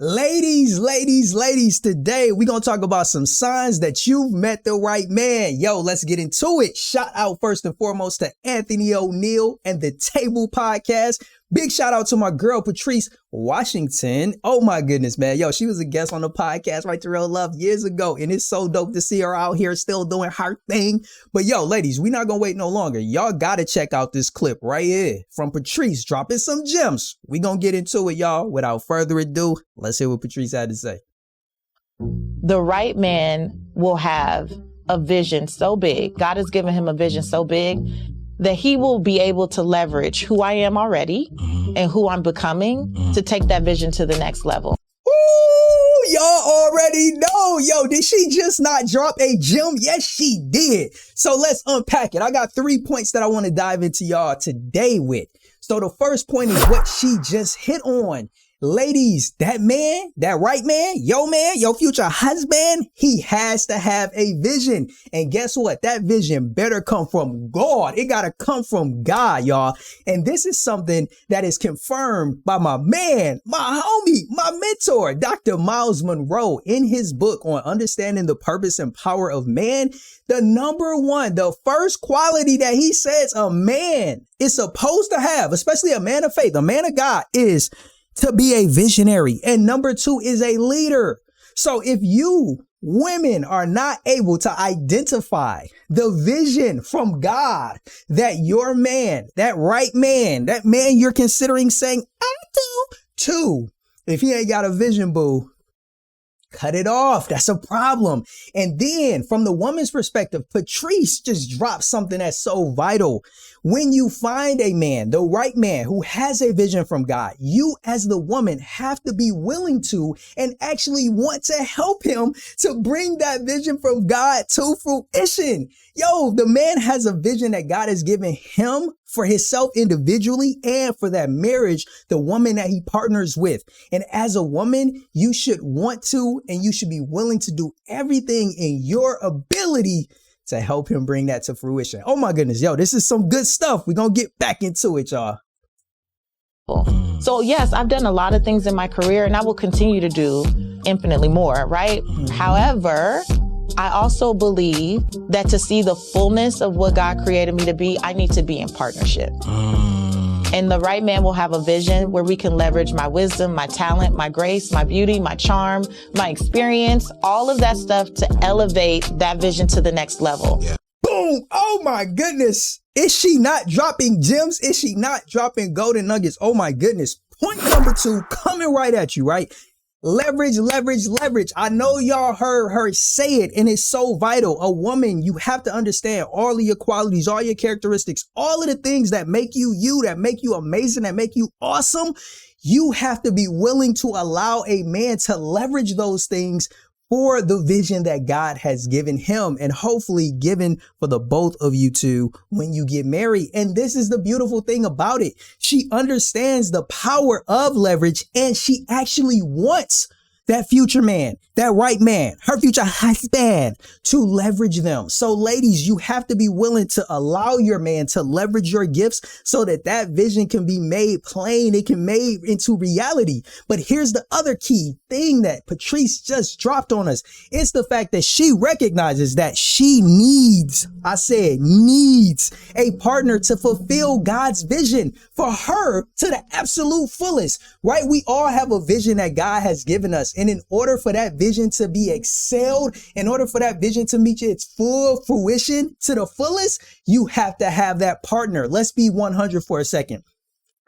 Ladies, today we're going to talk about some signs that you've met the right man. Yo, let's get into it. Shout out first and foremost to Anthony O'Neill and the Table Podcast. Big shout out to my girl, Patrice Washington. Oh my goodness, man. Yo, she was a guest on the podcast, Right to Real Love, years ago. And it's so dope to see her out here still doing her thing. But yo, ladies, we're not going to wait no longer. Y'all got to check out this clip right here from Patrice dropping some gems. We going to get into it, y'all. Without further ado, let's hear what Patrice had to say. The right man will have a vision so big. God has given him a vision so big that he will be able to leverage who I am already and who I'm becoming to take that vision to the next level. Ooh, y'all already know. Yo, did she just not drop a gem? Yes, she did. So let's unpack it. I got 3 points that I want to dive into y'all today with. So the first point is what she just hit on. Ladies, that man, that right man, your future husband, he has to have a vision. And guess what? That vision better come from God. It got to come from God, y'all. And this is something that is confirmed by my man, my homie, my mentor, Dr. Miles Monroe, in his book on understanding the purpose and power of man. The number one, the first quality that he says a man is supposed to have, especially a man of faith, a man of God, is to be a visionary. And number two is a leader. So if you women are not able to identify the vision from God that your man, that right man, that man you're considering saying, I do too. If he ain't got a vision, boo, cut it off. That's a problem. And then from the woman's perspective, Patrice just dropped something that's so vital. When you find a man, the right man who has a vision from God, you as the woman have to be willing to and actually want to help him to bring that vision from God to fruition. Yo, the man has a vision that God has given him for himself individually and for that marriage, the woman that he partners with. And as a woman, you should want to and you should be willing to do everything in your ability to help him bring that to fruition. Oh my goodness, yo, this is some good stuff. We're going to get back into it, y'all. So yes, I've done a lot of things in my career and I will continue to do infinitely more, right? However, I also believe that to see the fullness of what God created me to be, I need to be in partnership. And the right man will have a vision where we can leverage my wisdom, my talent, my grace, my beauty, my charm, my experience, all of that stuff to elevate that vision to the next level. Yeah. Boom. Oh my goodness. Is she not dropping gems? Is she not dropping golden nuggets? Oh my goodness. Point number 2 coming right at you, right? Leverage. I know y'all heard her say it and it's so vital. A woman, you have to understand all of your qualities, all your characteristics, all of the things that make you you, that make you amazing, that make you awesome. You have to be willing to allow a man to leverage those things for the vision that God has given him and hopefully given for the both of you two when you get married. And this is the beautiful thing about it. She understands the power of leverage and she actually wants that future man, that right man, her future husband to leverage them. So ladies, you have to be willing to allow your man to leverage your gifts so that that vision can be made plain. It can made into reality. But here's the other key thing that Patrice just dropped on us. It's the fact that she recognizes that she needs a partner to fulfill God's vision for her to the absolute fullest, right? We all have a vision that God has given us. And in order for that vision to be excelled, in order for that vision to meet its full fruition to the fullest, you have to have that partner. Let's be 100 for a second.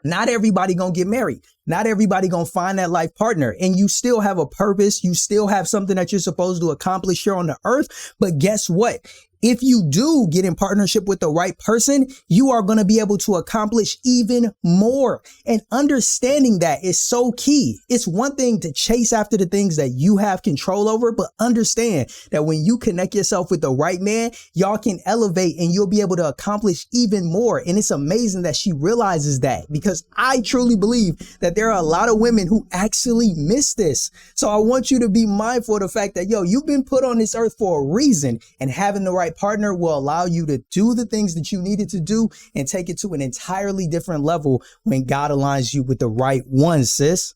Not everybody gonna get married. Not everybody gonna find that life partner. And you still have a purpose. You still have something that you're supposed to accomplish here on the earth. But guess what? If you do get in partnership with the right person, you are going to be able to accomplish even more. And understanding that is so key. It's one thing to chase after the things that you have control over, but understand that when you connect yourself with the right man, y'all can elevate and you'll be able to accomplish even more. And it's amazing that she realizes that, because I truly believe that there are a lot of women who actually miss this. So I want you to be mindful of the fact that, yo, you've been put on this earth for a reason, and having the right partner will allow you to do the things that you needed to do and take it to an entirely different level when God aligns you with the right one, sis.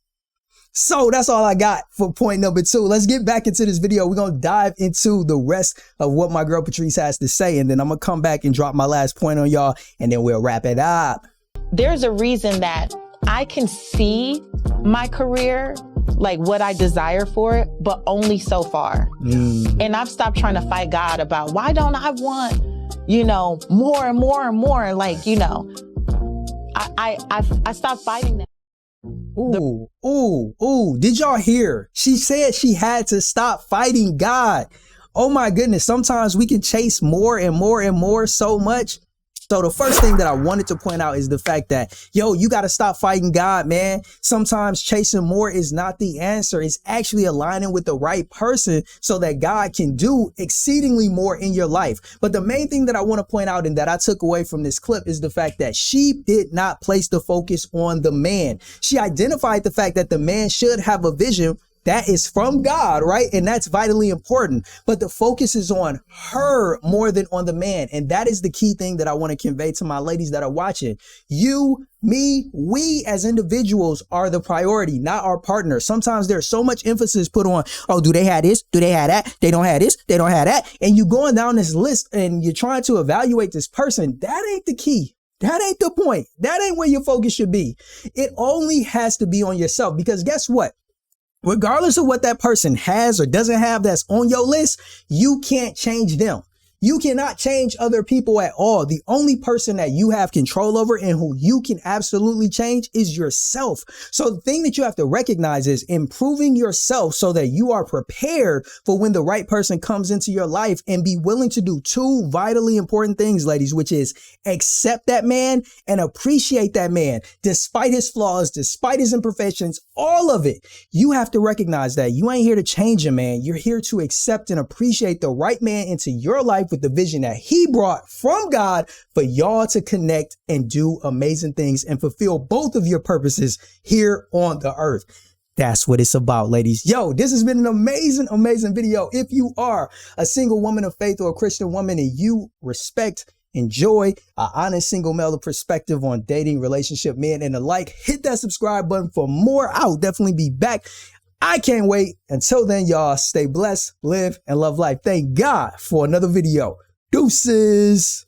So that's all I got for point number 2. Let's get back into this video. We're going to dive into the rest of what my girl Patrice has to say. And then I'm going to come back and drop my last point on y'all. And then we'll wrap it up. There's a reason that I can see my career, like what I desire for it, but only so far. And I've stopped trying to fight God about why don't I want, more and more and more. Like, I stopped fighting that. Ooh. Did y'all hear? She said she had to stop fighting God. Oh my goodness. Sometimes we can chase more and more and more so much. So the first thing that I wanted to point out is the fact that, you got to stop fighting God, man. Sometimes chasing more is not the answer. It's actually aligning with the right person so that God can do exceedingly more in your life. But the main thing that I want to point out and that I took away from this clip is the fact that she did not place the focus on the man. She identified the fact that the man should have a vision that is from God, right? And that's vitally important. But the focus is on her more than on the man. And that is the key thing that I want to convey to my ladies that are watching. You, me, we as individuals are the priority, not our partner. Sometimes there's so much emphasis put on, do they have this? Do they have that? They don't have this. They don't have that. And you going down this list and you're trying to evaluate this person. That ain't the key. That ain't the point. That ain't where your focus should be. It only has to be on yourself, because guess what? Regardless of what that person has or doesn't have that's on your list, you can't change them. You cannot change other people at all. The only person that you have control over and who you can absolutely change is yourself. So the thing that you have to recognize is improving yourself so that you are prepared for when the right person comes into your life, and be willing to do 2 vitally important things, ladies, which is accept that man and appreciate that man, despite his flaws, despite his imperfections, all of it. You have to recognize that you ain't here to change a man. You're here to accept and appreciate the right man into your life with the vision that he brought from God for y'all to connect and do amazing things and fulfill both of your purposes here on the earth. That's what it's about, ladies. This has been an amazing, amazing video. If you are a single woman of faith or a Christian woman and you respect, enjoy an honest single male perspective on dating, relationship, men, and the like, hit that subscribe button for more. I'll definitely be back. I can't wait. Until then, y'all, stay blessed, live, and love life. Thank God for another video. Deuces.